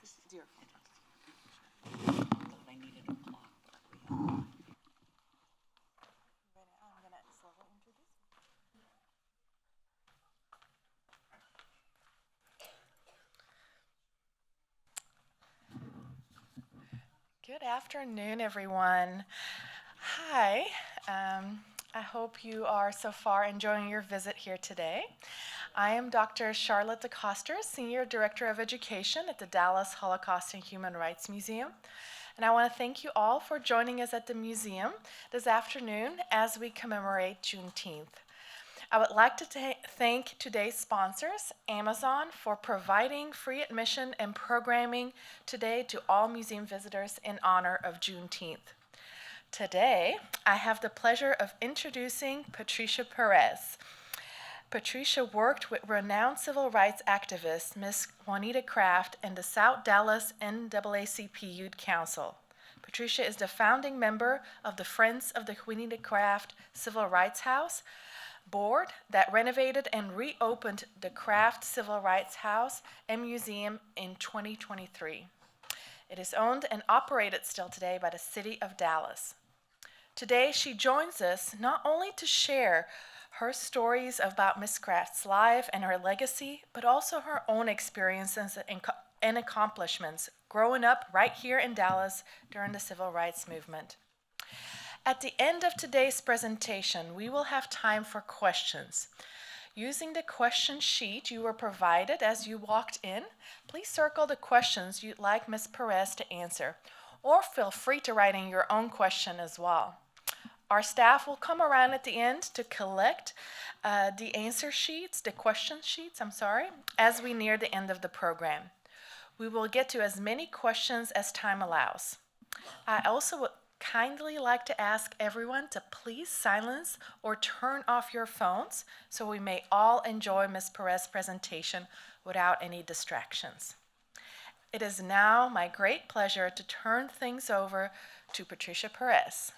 Dear. I needed a clock. I'm going to slowly introduce you. Good afternoon, everyone. Hi. I hope you are so far enjoying your visit here today. I am Dr. Charlotte DeCoster, Senior Director of Education at the Dallas Holocaust and Human Rights Museum. And I want to thank you all for joining us at the museum this afternoon as we commemorate Juneteenth. I would like to thank today's sponsors, Amazon, for providing free admission and programming today to all museum visitors in honor of Juneteenth. Today, I have the pleasure of introducing Patricia Perez. Patricia worked with renowned civil rights activist Ms. Juanita Craft in the South Dallas NAACP Youth Council. Patricia is the founding member of the Friends of the Juanita Craft Civil Rights House board that renovated and reopened the Craft Civil Rights House and Museum in 2023. It is owned and operated still today by the City of Dallas. Today, she joins us not only to share her stories about Ms. Craft's life and her legacy, but also her own experiences and accomplishments growing up right here in Dallas during the Civil Rights Movement. At the end of today's presentation, we will have time for questions. Using the question sheet you were provided as you walked in, please circle the questions you'd like Ms. Perez to answer, or feel free to write in your own question as well. Our staff will come around at the end to collect the question sheets, as we near the end of the program. We will get to as many questions as time allows. I also would kindly like to ask everyone to please silence or turn off your phones so we may all enjoy Ms. Perez's presentation without any distractions. It is now my great pleasure to turn things over to Patricia Perez.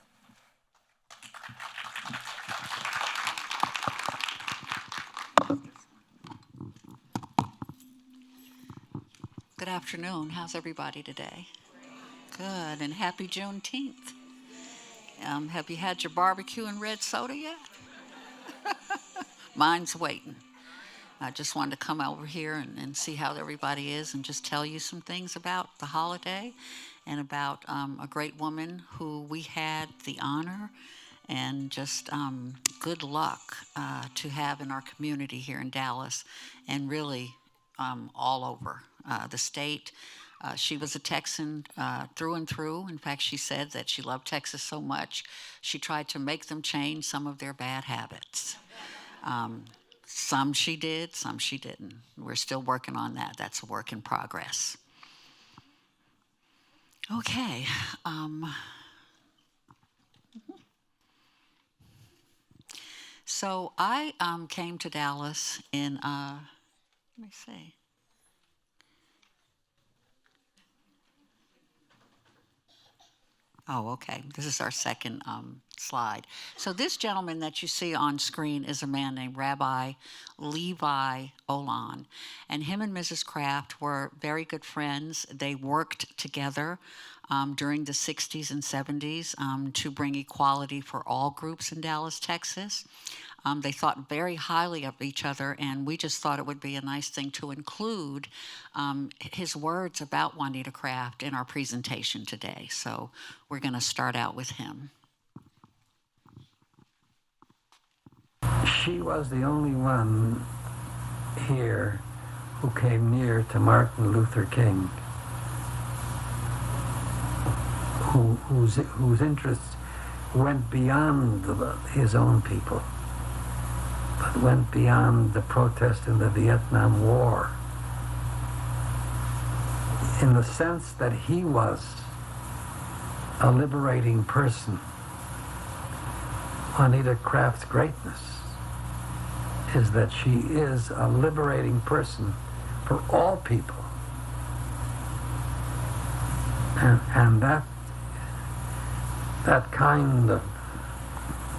Good afternoon. How's everybody today? Good, and happy Juneteenth. Have you had your barbecue and red soda yet? Mine's waiting. I just wanted to come over here and see how everybody is and just tell you some things about the holiday and about a great woman who we had the honor and just good luck to have in our community here in Dallas and really all over the state. She was a Texan through and through. In fact, she said that she loved Texas so much, she tried to make them change some of their bad habits. Some she did, some she didn't. We're still working on that. That's a work in progress. Okay. So I came to Dallas in, let me see. Oh, okay. This is our second slide. So this gentleman that you see on screen is a man named Rabbi Levi Olan. And him and Mrs. Craft were very good friends. They worked together during the 60s and 70s to bring equality for all groups in Dallas, Texas. They thought very highly of each other, and we just thought it would be a nice thing to include his words about Juanita Craft in our presentation today. So we're going to start out with him. She was the only one here who came near to Martin Luther King, whose interests went beyond his own people, but went beyond the protest in the Vietnam War, in the sense that he was a liberating person. Juanita Craft's greatness is that she is a liberating person for all people. And that kind of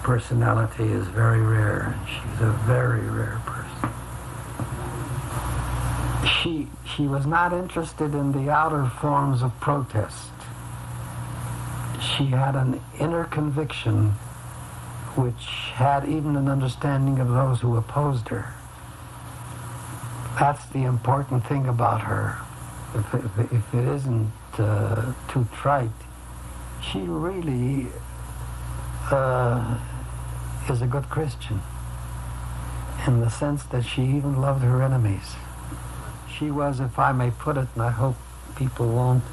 personality is very rare, and she's a very rare person. she was not interested in the outer forms of protest. She had an inner conviction which had even an understanding of those who opposed her. That's the important thing about her. If it isn't too trite, she really is a good Christian in the sense that she even loved her enemies. She was, if I may put it, and I hope people won't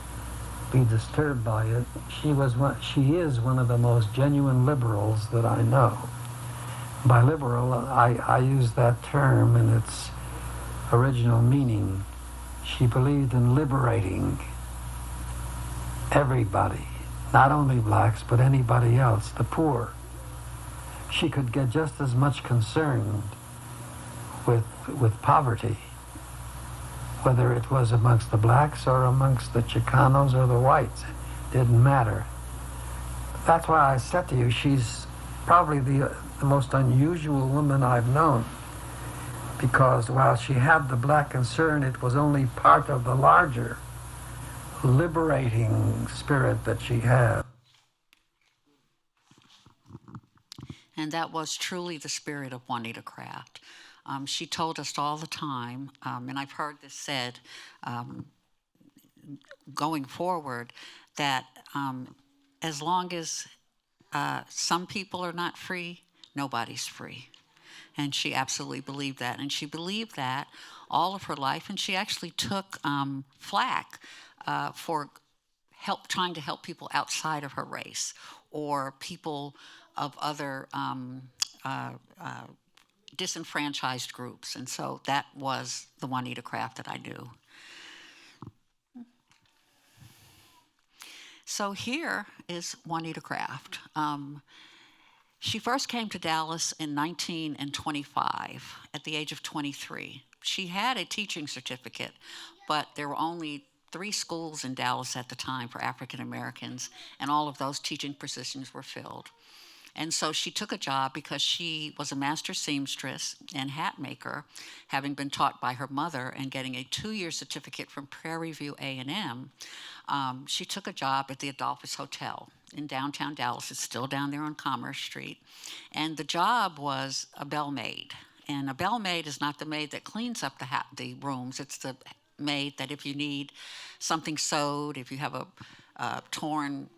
be disturbed by it, she is one of the most genuine liberals that I know. By liberal, I use that term in its original meaning. She believed in liberating everybody, not only blacks, but anybody else, the poor. She could get just as much concerned with poverty, whether it was amongst the blacks or amongst the Chicanos or the whites. It didn't matter. That's why I said to you, she's probably the most unusual woman I've known, because while she had the black concern, it was only part of the larger liberating spirit that she had. And that was truly the spirit of Juanita Craft. She told us all the time, and I've heard this said going forward, that as long as some people are not free, nobody's free. And she absolutely believed that. And she believed that all of her life. And she actually took flack for trying to help people outside of her race or people of other disenfranchised groups. And so that was the Juanita Craft that I knew. So here is Juanita Craft. She first came to Dallas in 1925 at the age of 23. She had a teaching certificate, but there were only 3 schools in Dallas at the time for African Americans, and all of those teaching positions were filled. And so she took a job because she was a master seamstress and hat maker, having been taught by her mother and getting a 2-year certificate from Prairie View A&M. She took a job at the Adolphus Hotel in downtown Dallas. It's still down there on Commerce Street. And the job was a bell maid. And a bell maid is not the maid that cleans up the rooms. It's the maid that if you need something sewed, if you have a torn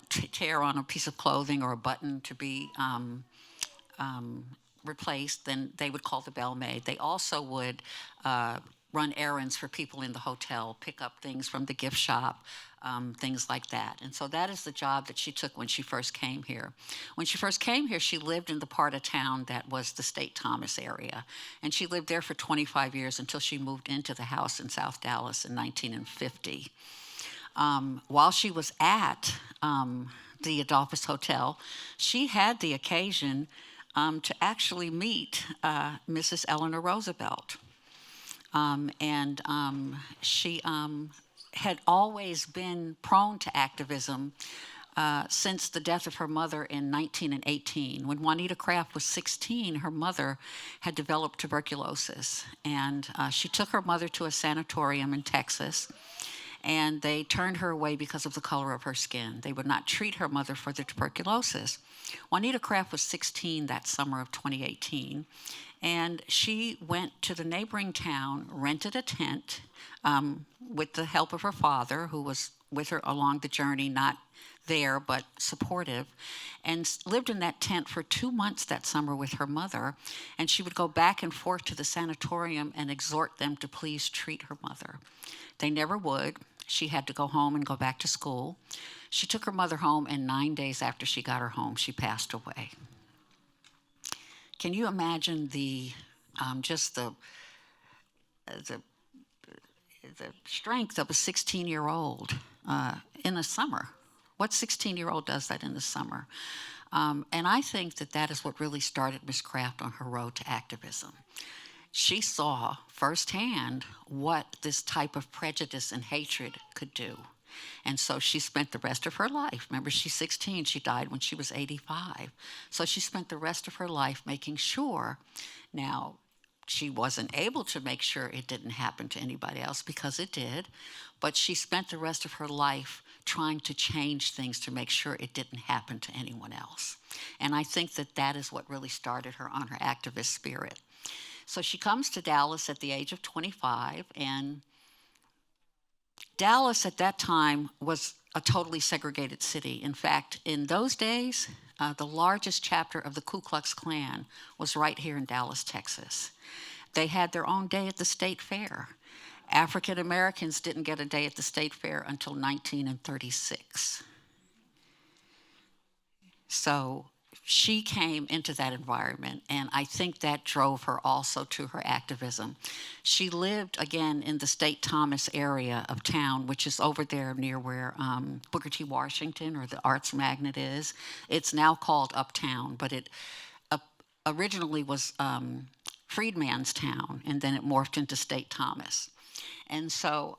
tear on a piece of clothing or a button to be replaced, then they would call the bell maid. They also would run errands for people in the hotel, pick up things from the gift shop, things like that. And so that is the job that she took when she first came here. When she first came here, she lived in the part of town that was the State Thomas area. And she lived there for 25 years until she moved into the house in South Dallas in 1950. While she was at the Adolphus Hotel, she had the occasion to actually meet Mrs. Eleanor Roosevelt. She had always been prone to activism since the death of her mother in 1918. When Juanita Craft was 16, her mother had developed tuberculosis, and she took her mother to a sanatorium in Texas, and they turned her away because of the color of her skin. They would not treat her mother for the tuberculosis. Juanita Craft was 16 that summer of 2018, and she went to the neighboring town, rented a tent with the help of her father, who was with her along the journey, not there, but supportive, and lived in that tent for 2 months that summer with her mother. And she would go back and forth to the sanatorium and exhort them to please treat her mother. They never would. She had to go home and go back to school. She took her mother home, and 9 days after she got her home, she passed away. Can you imagine the strength of a 16-year-old in the summer? What 16-year-old does that in the summer? And I think that is what really started Miss Craft on her road to activism. She saw firsthand what this type of prejudice and hatred could do. And so she spent the rest of her life. Remember, she's 16. She died when she was 85. So she spent the rest of her life making sure. Now, she wasn't able to make sure it didn't happen to anybody else, because it did, but she spent the rest of her life trying to change things to make sure it didn't happen to anyone else. And I think that that is what really started her on her activist spirit. So she comes to Dallas at the age of 25, and Dallas at that time was a totally segregated city. In fact, in those days, the largest chapter of the Ku Klux Klan was right here in Dallas, Texas. They had their own day at the state fair. African Americans didn't get a day at the state fair until 1936. So she came into that environment, and I think that drove her also to her activism. She lived, again, in the State Thomas area of town, which is over there near where Booker T. Washington or the Arts Magnet is. It's now called Uptown, but it originally was Freedman's Town, and then it morphed into State Thomas. And so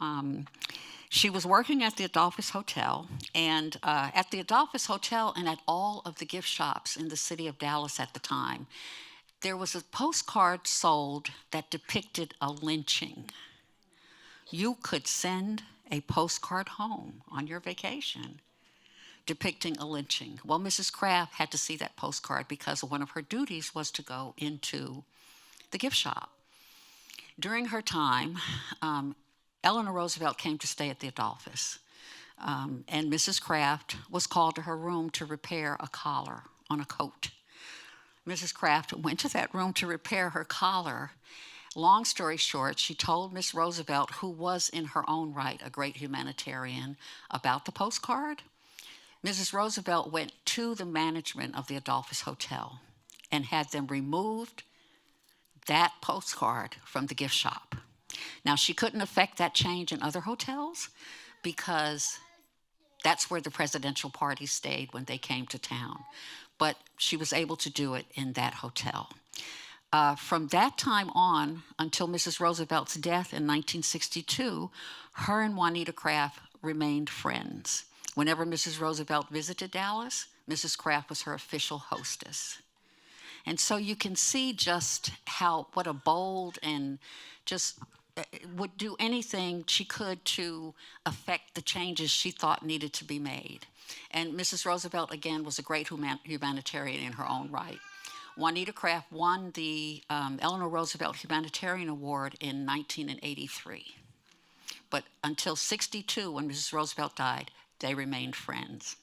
she was working at the Adolphus Hotel, and at the Adolphus Hotel and at all of the gift shops in the city of Dallas at the time, there was a postcard sold that depicted a lynching. You could send a postcard home on your vacation depicting a lynching. Well, Mrs. Craft had to see that postcard because one of her duties was to go into the gift shop. During her time, Eleanor Roosevelt came to stay at the Adolphus, and Mrs. Craft was called to her room to repair a collar on a coat. Mrs. Craft went to that room to repair her collar. Long story short, she told Miss Roosevelt, who was in her own right a great humanitarian, about the postcard. Mrs. Roosevelt went to the management of the Adolphus Hotel and had them removed that postcard from the gift shop. Now, she couldn't affect that change in other hotels because that's where the presidential party stayed when they came to town. But she was able to do it in that hotel. From that time on until Mrs. Roosevelt's death in 1962, her and Juanita Craft remained friends. Whenever Mrs. Roosevelt visited Dallas, Mrs. Craft was her official hostess. And so you can see just what a bold and just would do anything she could to affect the changes she thought needed to be made. And Mrs. Roosevelt, again, was a great humanitarian in her own right. Juanita Craft won the Eleanor Roosevelt Humanitarian Award in 1983. But until 1962, when Mrs. Roosevelt died, they remained friends.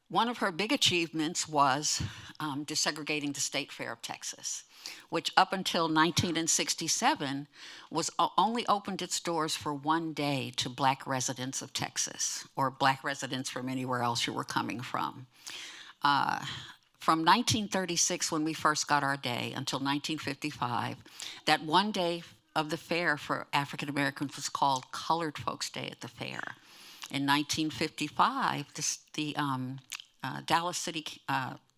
One of her big achievements was desegregating the State Fair of Texas, which up until 1967 was only opened its doors for one day to Black residents of Texas, or Black residents from anywhere else you were coming from. From 1936, when we first got our day, until 1955, that one day of the fair for African Americans was called Colored Folks Day at the fair. In 1955, the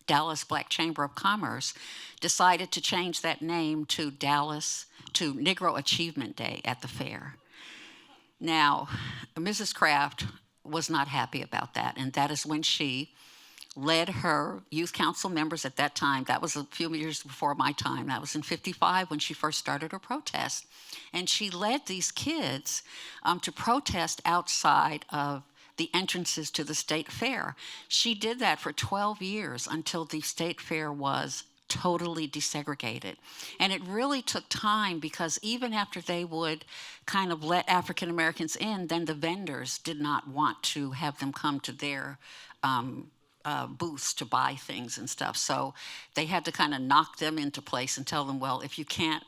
Dallas Black Chamber of Commerce decided to change that name to Negro Achievement Day at the fair. Now, Mrs. Craft was not happy about that, and that is when she led her youth council members at that time. That was a few years before my time. That was in 55 when she first started her protest. And she led these kids to protest outside of the entrances to the state fair. She did that for 12 years until the state fair was totally desegregated. And it really took time because even after they would kind of let African Americans in, then the vendors did not want to have them come to their booths to buy things and stuff. So they had to kind of knock them into place and tell them, well, if you can't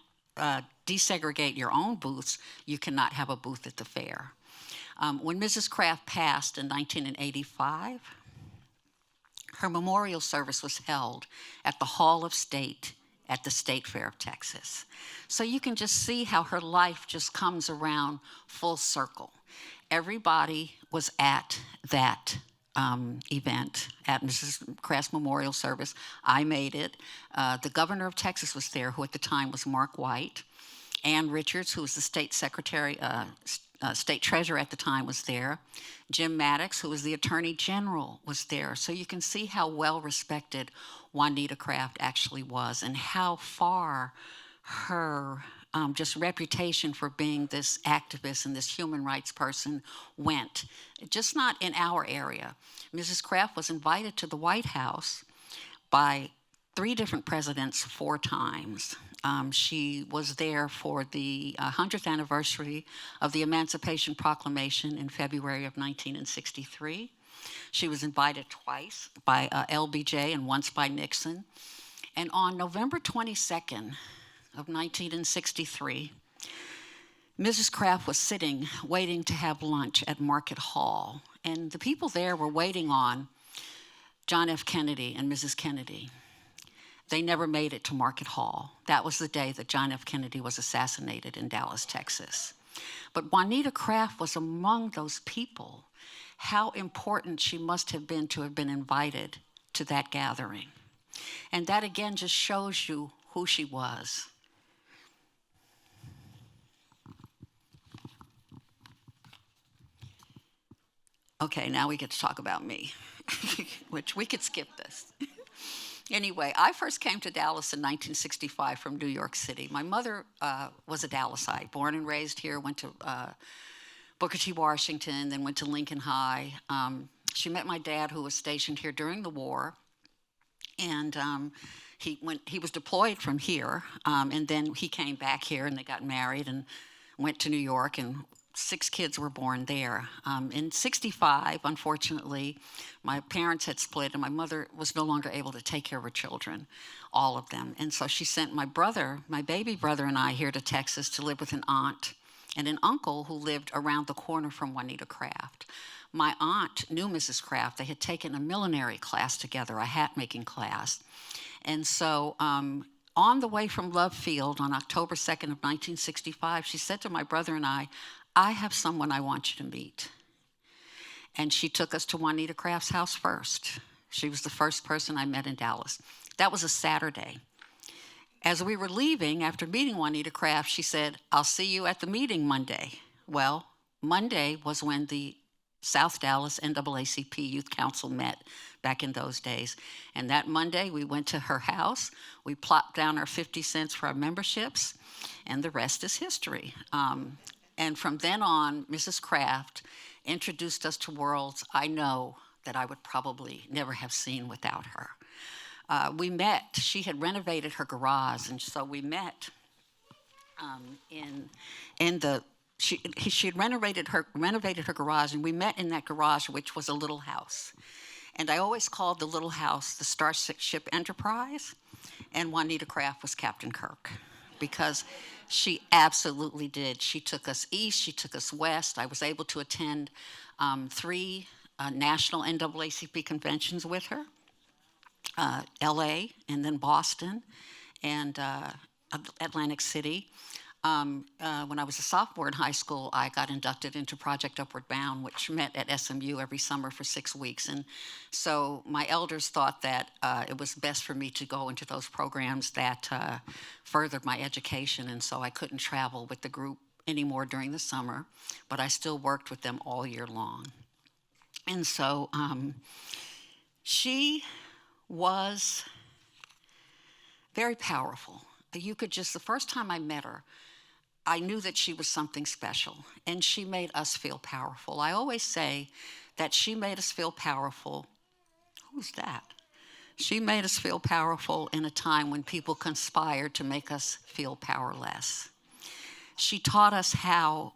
desegregate your own booths, you cannot have a booth at the fair. When Mrs. Craft passed in 1985, her memorial service was held at the Hall of State at the State Fair of Texas. So you can just see how her life just comes around full circle. Everybody was at that event at Mrs. Craft's memorial service. I made it. The governor of Texas was there, who at the time was Mark White. Ann Richards, who was the state secretary, state treasurer at the time, was there. Jim Maddox, who was the attorney general, was there. So you can see how well respected Juanita Craft actually was, and how far her just reputation for being this activist and this human rights person went. Just not in our area. Mrs. Craft was invited to the White House by 3 different presidents 4 times. She was there for the 100th anniversary of the Emancipation Proclamation in February of 1963. She was invited twice by LBJ and once by Nixon. And on November 22nd of 1963, Mrs. Craft was sitting, waiting to have lunch at Market Hall. And the people there were waiting on John F. Kennedy and Mrs. Kennedy. They never made it to Market Hall. That was the day that John F. Kennedy was assassinated in Dallas, Texas. But Juanita Craft was among those people. How important she must have been to have been invited to that gathering. And that again just shows you who she was. Okay, now we get to talk about me, which we could skip this. Anyway, I first came to Dallas in 1965 from New York City. My mother was a Dallasite, born and raised here, went to Booker T. Washington, then went to Lincoln High. She met my dad, who was stationed here during the war, and he was deployed from here, and then he came back here, and they got married and went to New York, and 6 kids were born there. In 65, unfortunately, my parents had split, and my mother was no longer able to take care of her children, all of them. And so she sent my brother, my baby brother, and I here to Texas to live with an aunt and an uncle who lived around the corner from Juanita Craft. My aunt knew Mrs. Craft. They had taken a millinery class together, a hat-making class. And so on the way from Love Field on October 2nd of 1965, she said to my brother and I have someone I want you to meet. And she took us to Juanita Craft's house first. She was the first person I met in Dallas. That was a Saturday. As we were leaving, after meeting Juanita Craft, she said, "I'll see you at the meeting Monday." Well, Monday was when the South Dallas NAACP Youth Council met back in those days. And that Monday, we went to her house. We plopped down our 50 cents for our memberships, and the rest is history. And from then on, Mrs. Craft introduced us to worlds I know that I would probably never have seen without her. We met, she had renovated her garage, and so we met she had renovated her garage, and we met in that garage, which was a little house. And I always called the little house the Starship Enterprise, and Juanita Craft was Captain Kirk, because she absolutely did. She took us east, she took us west. I was able to attend 3 national NAACP conventions with her, LA, and then Boston, and Atlantic City. When I was a sophomore in high school, I got inducted into Project Upward Bound, which met at SMU every summer for 6 weeks. And so my elders thought that it was best for me to go into those programs that furthered my education. And so I couldn't travel with the group anymore during the summer, but I still worked with them all year long. And so she was very powerful. You could just, the first time I met her, I knew that she was something special, and she made us feel powerful. I always say that she made us feel powerful. Who's that? She made us feel powerful in a time when people conspired to make us feel powerless. She taught us how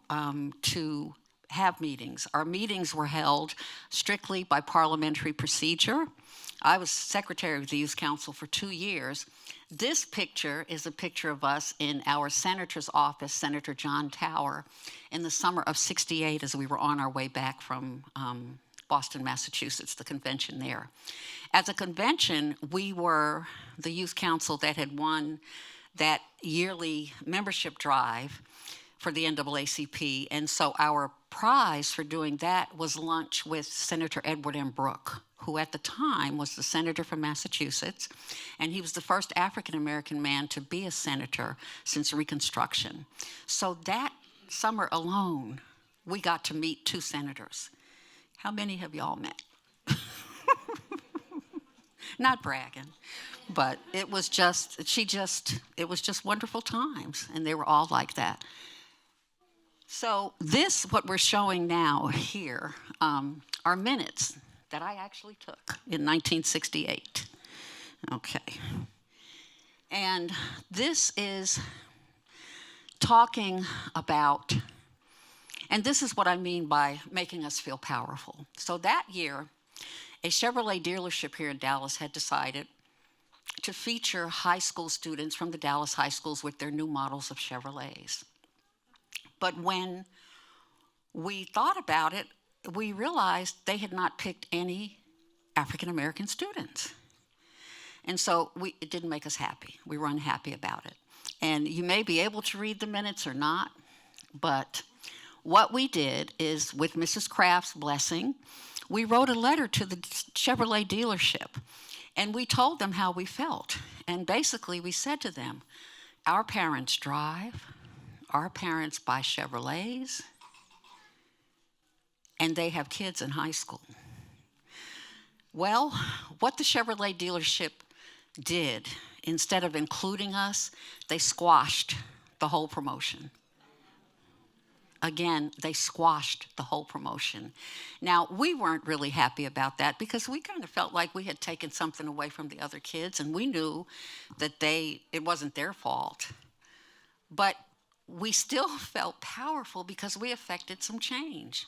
to have meetings. Our meetings were held strictly by parliamentary procedure. I was secretary of the Youth Council for 2 years. This picture is a picture of us in our senator's office, Senator John Tower, in the summer of '68 as we were on our way back from Boston, Massachusetts, the convention there. At the convention, we were the youth council that had won that yearly membership drive for the NAACP, and so our prize for doing that was lunch with Senator Edward M. Brooke, who at the time was the senator from Massachusetts, and he was the first African-American man to be a senator since Reconstruction. So that summer alone, we got to meet 2 senators. How many have y'all met? Not bragging, but it was just wonderful times, and they were all like that. So what we're showing now here, are minutes that I actually took in 1968. Okay. And this is talking about, and this is what I mean by making us feel powerful. So that year, a Chevrolet dealership here in Dallas had decided to feature high school students from the Dallas high schools with their new models of Chevrolets. But when we thought about it, we realized they had not picked any African-American students. And so it didn't make us happy. We were unhappy about it. And you may be able to read the minutes or not, but what we did is, with Mrs. Craft's blessing, we wrote a letter to the Chevrolet dealership, and we told them how we felt. And basically, we said to them, our parents drive, our parents buy Chevrolets, and they have kids in high school. Well, what the Chevrolet dealership did, instead of including us, they squashed the whole promotion. Again, they squashed the whole promotion. Now, we weren't really happy about that because we kind of felt like we had taken something away from the other kids, and we knew that it wasn't their fault. But we still felt powerful because we affected some change.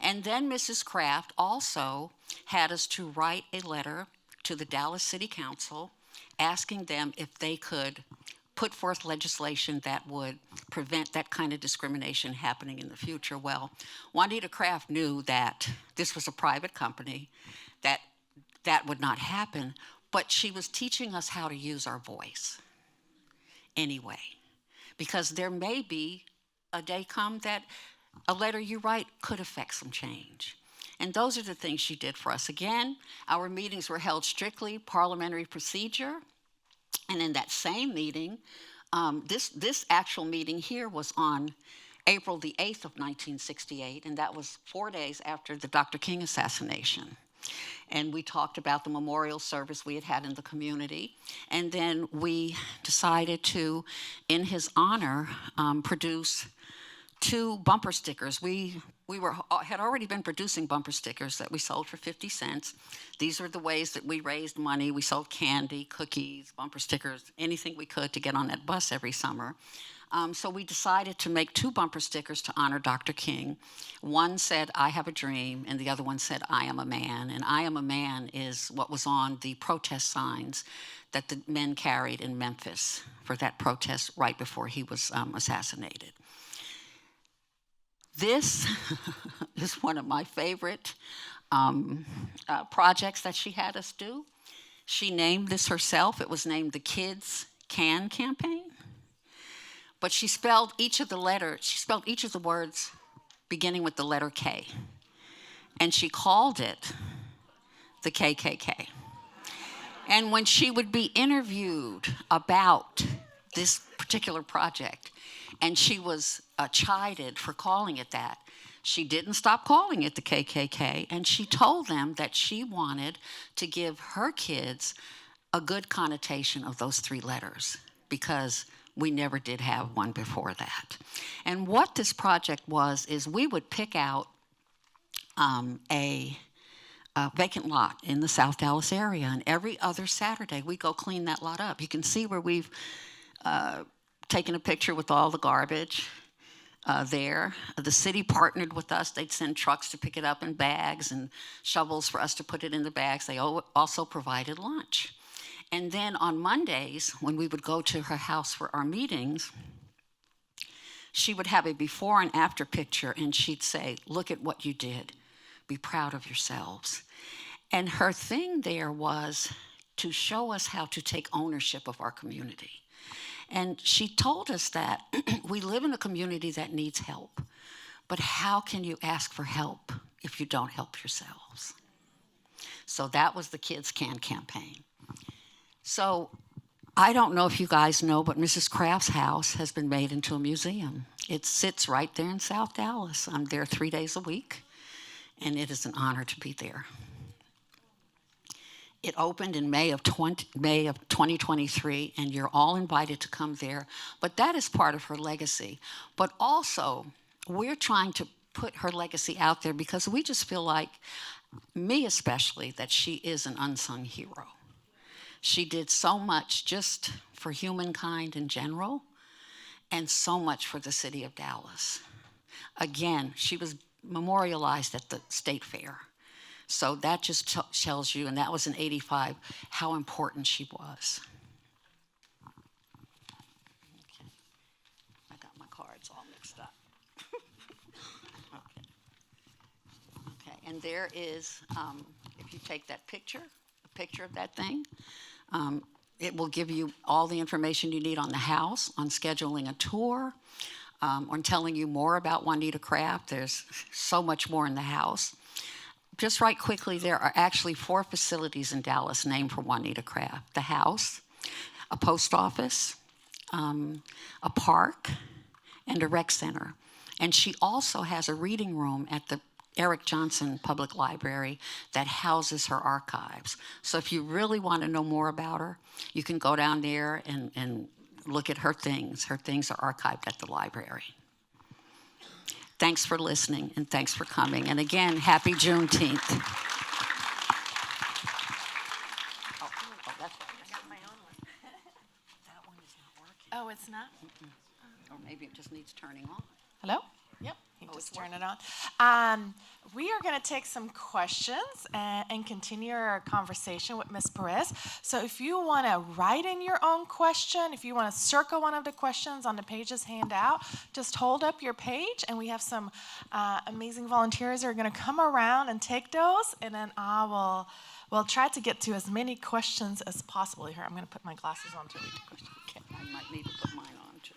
And then Mrs. Craft also had us to write a letter to the Dallas City Council asking them if they could put forth legislation that would prevent that kind of discrimination happening in the future. Well, Juanita Craft knew that this was a private company, that would not happen, but she was teaching us how to use our voice anyway, because there may be a day come that a letter you write could affect some change. And those are the things she did for us. Again, our meetings were held strictly parliamentary procedure. And in that same meeting, this actual meeting here was on April the 8th of 1968, and that was 4 days after the Dr. King assassination. And we talked about the memorial service we had in the community. And then we decided to, in his honor, produce 2 bumper stickers. We had already been producing bumper stickers that we sold for 50 cents. These were the ways that we raised money. We sold candy, cookies, bumper stickers, anything we could to get on that bus every summer. So we decided to make 2 bumper stickers to honor Dr. King. One said, "I have a dream," and the other one said, "I am a man." And "I am a man" is what was on the protest signs that the men carried in Memphis for that protest right before he was assassinated. This is one of my favorite projects that she had us do. She named this herself. It was named the Kids Can Campaign. But she spelled each of the words beginning with the letter K. And she called it the KKK. And when she would be interviewed about this particular project, and she was chided for calling it that, she didn't stop calling it the KKK, and she told them that she wanted to give her kids a good connotation of those 3 letters, because we never did have one before that. And what this project was is we would pick out a vacant lot in the South Dallas area, and every other Saturday we go clean that lot up. You can see where we've taken a picture with all the garbage there. The city partnered with us. They'd send trucks to pick it up in bags and shovels for us to put it in the bags. They also provided lunch. And then on Mondays, when we would go to her house for our meetings, she would have a before and after picture, and she'd say, "Look at what you did. Be proud of yourselves." And her thing there was to show us how to take ownership of our community. And she told us that we live in a community that needs help, But how can you ask for help if you don't help yourselves? So that was the Kids Can campaign. So I don't know if you guys know, but Mrs. Craft's house has been made into a museum. It sits right there in South Dallas. I'm there 3 days a week, and it is an honor to be there. It opened in May of 2023, and you're all invited to come there. But that is part of her legacy. But also, we're trying to put her legacy out there because we just feel like, me especially, that she is an unsung hero. She did so much just for humankind in general, and so much for the city of Dallas. Again, she was memorialized at the State Fair. So that just tells you, and that was in '85, how important she was. Okay. I got my cards all mixed up. Okay, and there is, if you take that picture, a picture of that thing, it will give you all the information you need on the house, on scheduling a tour, on telling you more about Juanita Craft. There's so much more in the house. Just right quickly, there are actually 4 facilities in Dallas named for Juanita Craft. The house, a post office, a park, and a rec center. And she also has a reading room at the Eric Johnson Public Library that houses her archives. So if you really want to know more about her, you can go down there and look at her things. Her things are archived at the library. Thanks for listening, and thanks for coming. And again, happy Juneteenth. Oh, that's right. I got my own one. That one is not working. Oh, it's not? Or maybe it just needs turning on. Hello? Yep. You Oh, just it's turn it on. We are going to take some questions and continue our conversation with Ms. Perez. So if you want to write in your own question, if you want to circle one of the questions on the pages handout, just hold up your page, and we have some amazing volunteers who are going to come around and take those, and then we'll try to get to as many questions as possible. Here, I'm going to put my glasses on to read the question. Okay, I might need to put mine on too.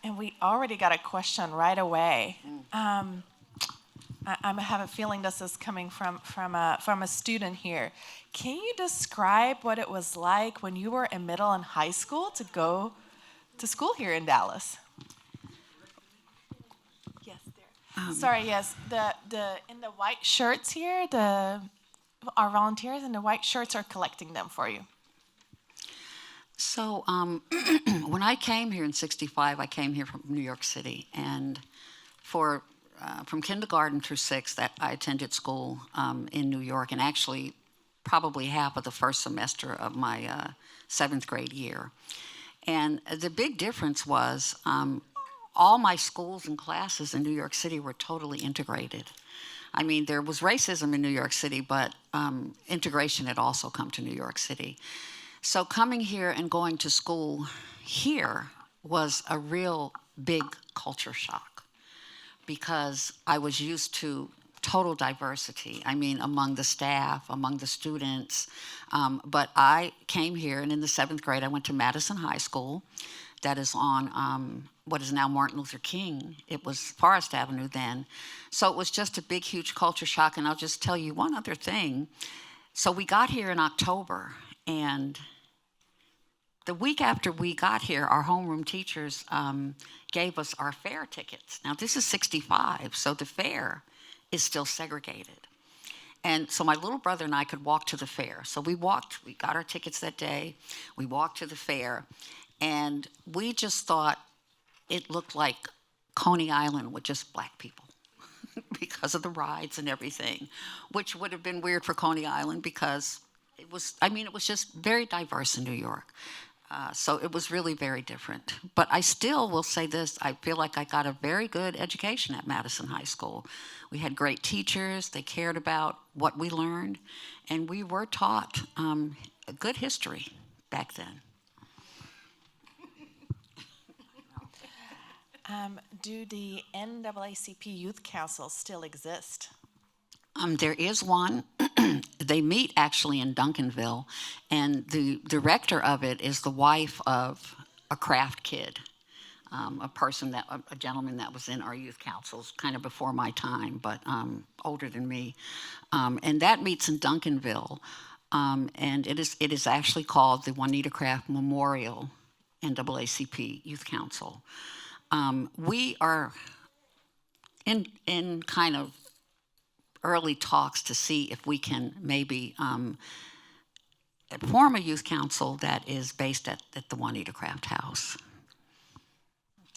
And we already got a question right away. I have a feeling this is coming from a student here. Can you describe what it was like when you were in middle and high school to go to school here in Dallas? Yes, there. Sorry, yes. The in the white shirts here, our volunteers in the white shirts are collecting them for you. So when I came here in '65, I came here from New York City, and from kindergarten through 6th, that I attended school in New York, and actually probably half of the first semester of my 7th grade year. And the big difference was all my schools and classes in New York City were totally integrated. I mean, there was racism in New York City, but integration had also come to New York City. So coming here and going to school here was a real big culture shock because I was used to total diversity. I mean, among the staff, among the students. But I came here, and in the 7th grade, I went to Madison High School. That is on what is now Martin Luther King. It was Forest Avenue then. So it was just a big, huge culture shock. And I'll just tell you one other thing. So we got here in October, and the week after we got here, our homeroom teachers gave us our fair tickets. Now, this is '65, so the fair is still segregated. And so my little brother and I could walk to the fair. So we got our tickets that day. We walked to the fair, and we just thought it looked like Coney Island with just black people because of the rides and everything, which would have been weird for Coney Island because it was just very diverse in New York. So it was really very different. But I still will say this, I feel like I got a very good education at Madison High School. We had great teachers, they cared about what we learned, and we were taught a good history back then. Do the NAACP Youth Councils still exist? There is one. They meet actually in Duncanville, and the director of it is the wife of a Craft kid, a gentleman that was in our youth councils, kind of before my time, but older than me. And that meets in Duncanville, and it is actually called the Juanita Craft Memorial NAACP Youth Council. We are in kind of early talks to see if we can maybe form a youth council that is based at the Juanita Craft House.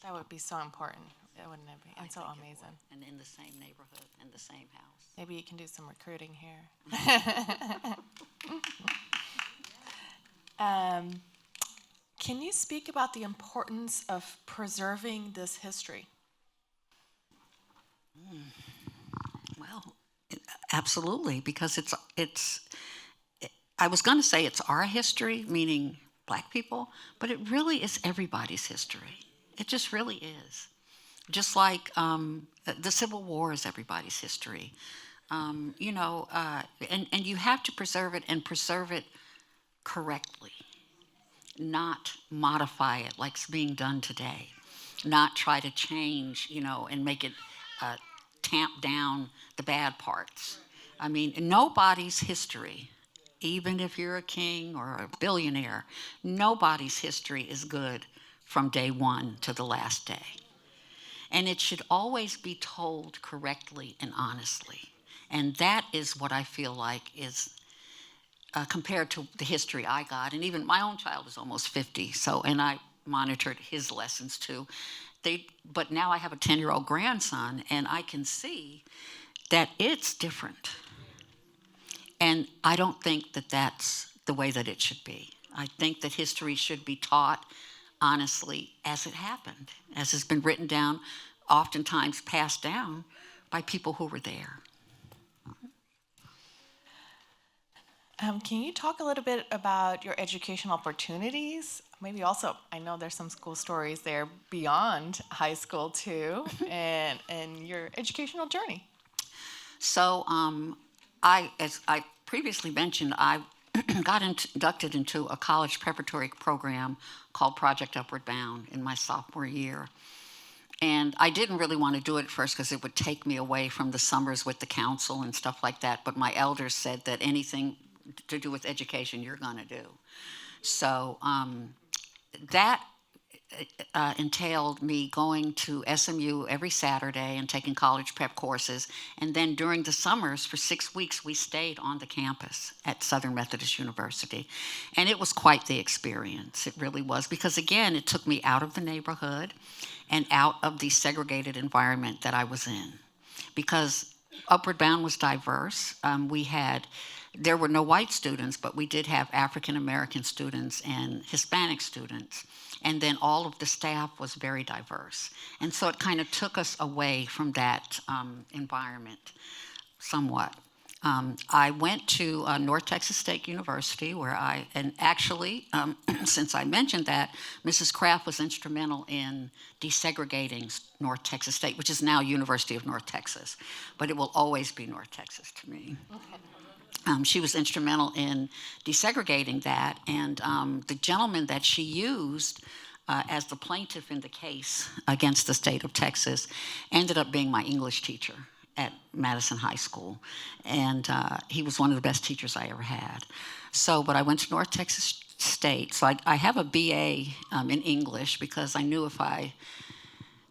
That would be so important, wouldn't it be? And so think it amazing. would. And in the same neighborhood, in the same house. Maybe you can do some recruiting here. Can you speak about the importance of preserving this history? Well, absolutely, because I was going to say it's our history, meaning Black people, but it really is everybody's history. It just really is. Just like the Civil War is everybody's history. And you have to preserve it and preserve it correctly, not modify it like it's being done today, not try to change, and make it tamp down the bad parts. I mean, nobody's history, even if you're a king or a billionaire, nobody's history is good from day one to the last day. And it should always be told correctly and honestly. And that is what I feel like is compared to the history I got. And even my own child is almost 50, and I monitored his lessons too. But now I have a 10-year-old grandson, and I can see that it's different. And I don't think that that's the way that it should be. I think that history should be taught honestly as it happened, as has been written down, oftentimes passed down by people who were there. Can you talk a little bit about your educational opportunities? Maybe also, I know there's some school stories there beyond high school too, and your educational journey. So as I previously mentioned, I got inducted into a college preparatory program called Project Upward Bound in my sophomore year. And I didn't really want to do it at first because it would take me away from the summers with the council and stuff like that. But my elders said that anything to do with education, you're going to do. So that entailed me going to SMU every Saturday and taking college prep courses. And then during the summers, for 6 weeks, we stayed on the campus at Southern Methodist University. And it was quite the experience. It really was. Because again, it took me out of the neighborhood and out of the segregated environment that I was in. Because Upward Bound was diverse. There were no white students, but we did have African American students and Hispanic students. And then all of the staff was very diverse. And so it kind of took us away from that environment somewhat. I went to North Texas State University and actually, since I mentioned that, Mrs. Craft was instrumental in desegregating North Texas State, which is now University of North Texas, but it will always be North Texas to me. Okay. She was instrumental in desegregating that, and the gentleman that she used as the plaintiff in the case against the state of Texas ended up being my English teacher at Madison High School, and he was one of the best teachers I ever had. But I went to North Texas State, so I have a BA in English because I knew if I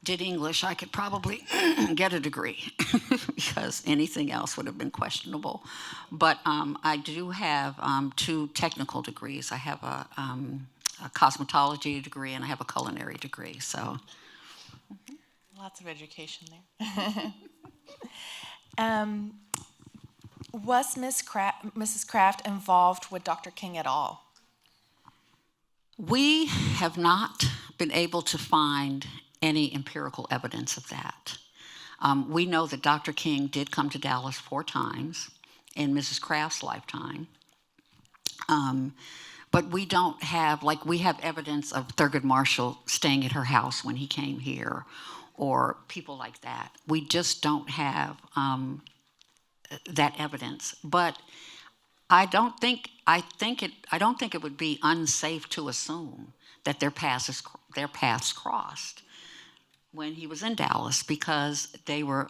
did English, I could probably get a degree because anything else would have been questionable. But I do have 2 technical degrees. I have a cosmetology degree and I have a culinary degree. So lots of education there. Was Mrs. Craft involved with Dr. King at all? We have not been able to find any empirical evidence of that. We know that Dr. King did come to Dallas 4 times in Mrs. Craft's lifetime. But we don't have, we have evidence of Thurgood Marshall staying at her house when he came here, or people like that. We just don't have that evidence. But I don't think it would be unsafe to assume that their paths crossed when he was in Dallas, because they were,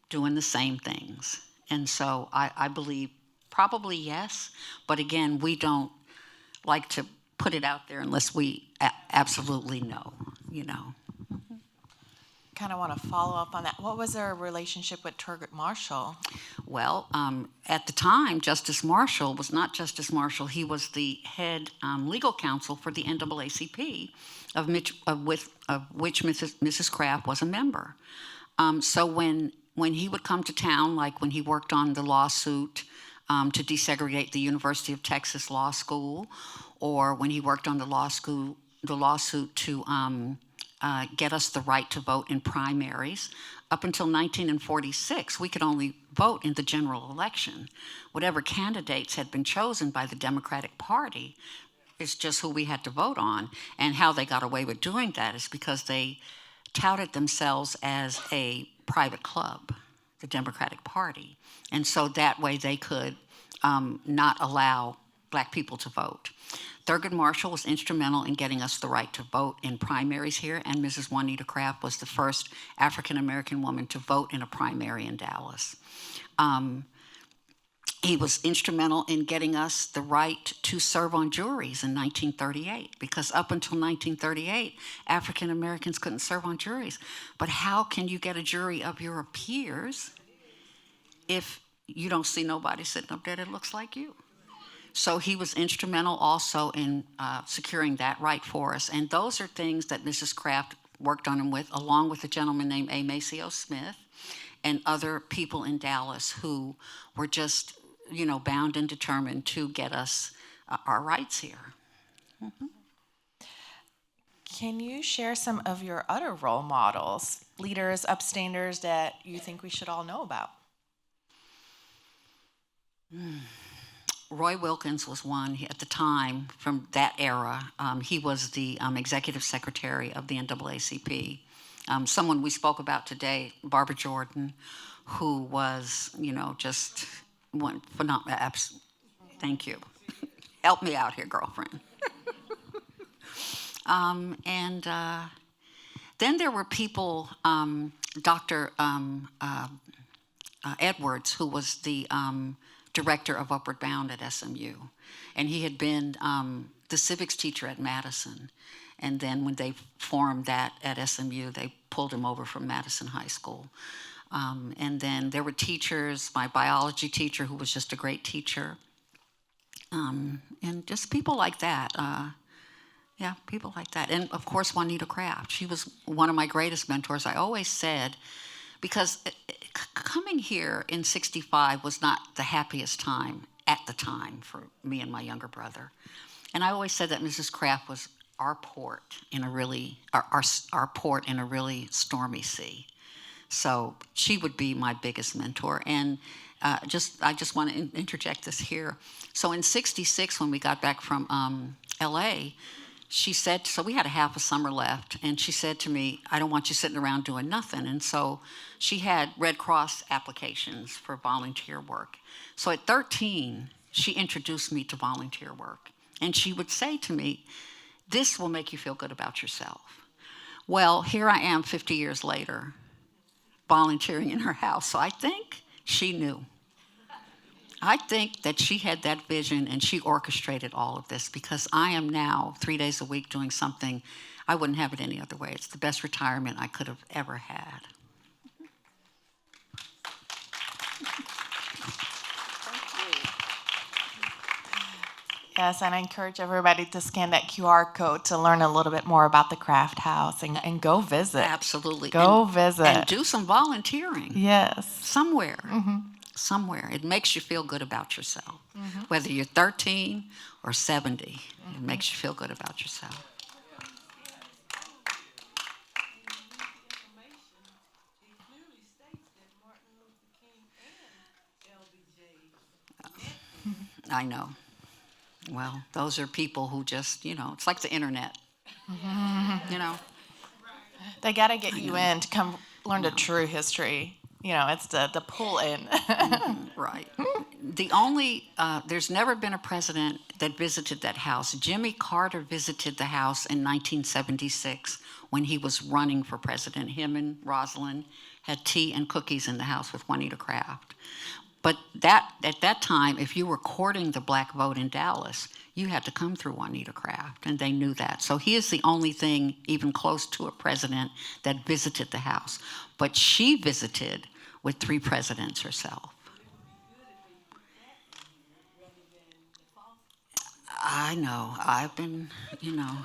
doing the same things. And so I believe probably yes, but again, we don't like to put it out there unless we absolutely know. Kind of want to follow up on that. What was their relationship with Thurgood Marshall? Well, at the time, Justice Marshall was not Justice Marshall. He was the head legal counsel for the NAACP, of which Mrs. Craft was a member. So when he would come to town, like when he worked on the lawsuit to desegregate the University of Texas Law School, or when he worked on the lawsuit to get us the right to vote in primaries. Up until 1946, we could only vote in the general election. Whatever candidates had been chosen by the Democratic Party is just who we had to vote on. And how they got away with doing that is because they touted themselves as a private club, the Democratic Party. And so that way they could not allow Black people to vote. Thurgood Marshall was instrumental in getting us the right to vote in primaries here, and Mrs. Juanita Craft was the first African-American woman to vote in a primary in Dallas. He was instrumental in getting us the right to serve on juries in 1938, because up until 1938, African-Americans couldn't serve on juries. But how can you get a jury of your peers if you don't see nobody sitting up there that looks like you? So he was instrumental also in securing that right for us. And those are things that Mrs. Craft worked on him with, along with a gentleman named A. Maceo Smith and other people in Dallas who were just, bound and determined to get us our rights here. Mm-hmm. Can you share some of your other role models, leaders, upstanders that you think we should all know about? Roy Wilkins was one at the time from that era. He was the executive secretary of the NAACP. Someone we spoke about today, Barbara Jordan, who was, just one phenomenal. Thank you. Help me out here, girlfriend. And then there were people, Dr. Edwards, who was the director of Upward Bound at SMU. And he had been the civics teacher at Madison. And then when they formed that at SMU, they pulled him over from Madison High School. And then there were teachers, my biology teacher, who was just a great teacher. And just people like that. People like that. And of course, Juanita Craft. She was one of my greatest mentors. I always said, because coming here in '65 was not the happiest time at the time for me and my younger brother. And I always said that Mrs. Craft was our port in a really stormy sea. So she would be my biggest mentor. And I just want to interject this here. So in '66, when we got back from LA, she said, so we had a half a summer left, and she said to me, I don't want you sitting around doing nothing. And so she had Red Cross applications for volunteer work. So at 13, she introduced me to volunteer work. And she would say to me, this will make you feel good about yourself. Well, here I am 50 years later, volunteering in her house. So I think she knew. I think that she had that vision and she orchestrated all of this, because I am now 3 days a week doing something. I wouldn't have it any other way. It's the best retirement I could have ever had. Yes, and I encourage everybody to scan that QR code to learn a little bit more about the Craft House and go visit. Absolutely. Go visit. And do some volunteering. Yes. Somewhere. Mm-hmm. Somewhere. It makes you feel good about yourself. Mm-hmm. Whether you're 13 or 70, mm-hmm. It makes you feel good about yourself. I know. Well, those are people who just, it's like the internet. They got to get you in to come learn the true history it's the pull in. Right. There's never been a president that visited that house. Jimmy Carter visited the house in 1976 when he was running for president. Him and Rosalind had tea and cookies in the house with Juanita Craft. But at that time, if you were courting the black vote in Dallas, you had to come through Juanita Craft, and they knew that. So he is the only thing even close to a president that visited the house. But she visited with 3 presidents herself. I know. I've been,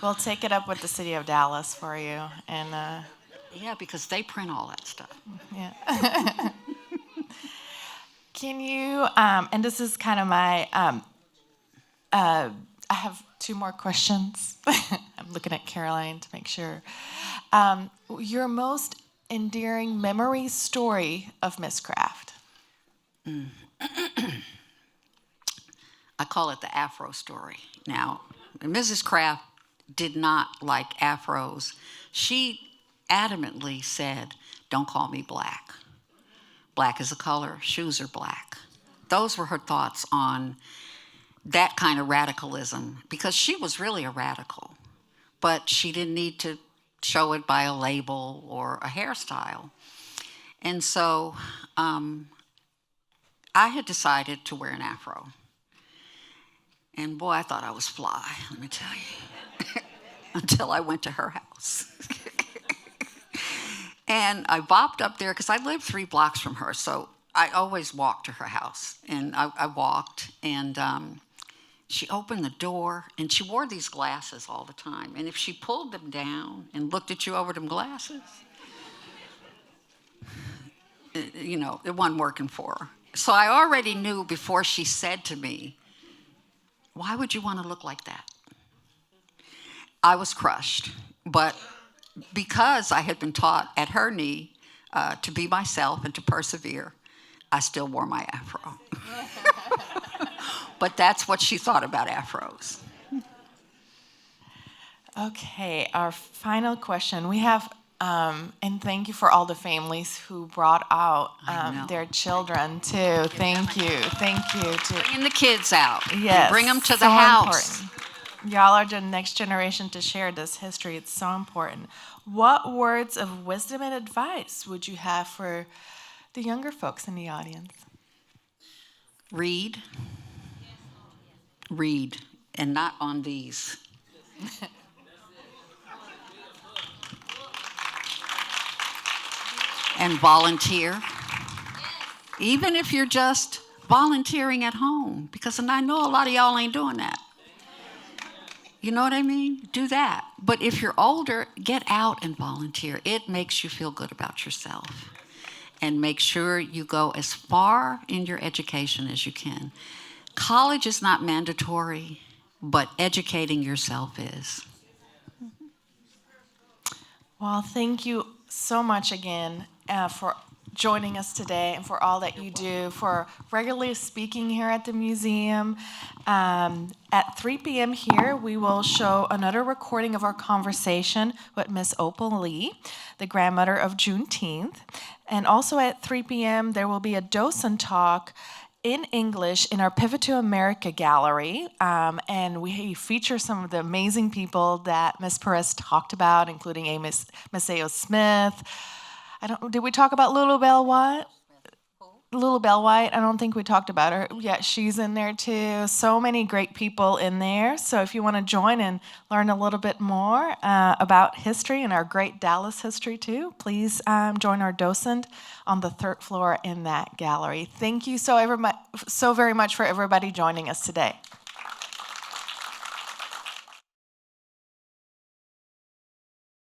We'll take it up with the city of Dallas for you. And Yeah, because they print all that stuff. yeah. Can you, and this is kind of my, I have 2 more questions. I'm looking at Caroline to make sure. Your most endearing memory story of Miss Craft? I call it the Afro story. Now, Mrs. Craft did not like Afros. She adamantly said, "Don't call me black. Black is a color, shoes are black." Those were her thoughts on that kind of radicalism, because she was really a radical, but she didn't need to show it by a label or a hairstyle. And so I had decided to wear an afro. And boy, I thought I was fly, let me tell you, until I went to her house. And I bopped up there, because I lived 3 blocks from her, so I always walked to her house. And I walked, and she opened the door, and she wore these glasses all the time. And if she pulled them down and looked at you over them glasses, it wasn't working for her. So I already knew before she said to me, "Why would you want to look like that?" I was crushed. But because I had been taught at her knee to be myself and to persevere, I still wore my afro. But that's what she thought about afros. Okay, our final question. We have, and thank you for all the families who brought out their children too. Thank you. Bringing the kids out. Yes, Bring them to so the house. important. Y'all are the next generation to share this history. It's so important. What words of wisdom and advice would you have for the younger folks in the audience? Read, and not on these. And volunteer, even if you're just volunteering at home, because I know a lot of y'all ain't doing that. You know what I mean? Do that. But if you're older, get out and volunteer. It makes you feel good about yourself. And make sure you go as far in your education as you can. College is not mandatory, but educating yourself is. Well, thank you so much again for joining us today and for all that you do, for regularly speaking here at the museum. At 3 p.m. here, we will show another recording of our conversation with Miss Opal Lee, the grandmother of Juneteenth. And also at 3 p.m., there will be a docent talk in English in our Pivot to America gallery, and we feature some of the amazing people that Ms. Perez talked about, including Amos Maceo Smith. Did we talk about Lulu Bell White? Lulu Bell White, I don't think we talked about her. Yeah, she's in there too. So many great people in there. So if you want to join and learn a little bit more about history and our great Dallas history too, please join our docent on the 3rd floor in that gallery. Thank you so very much for everybody joining us today.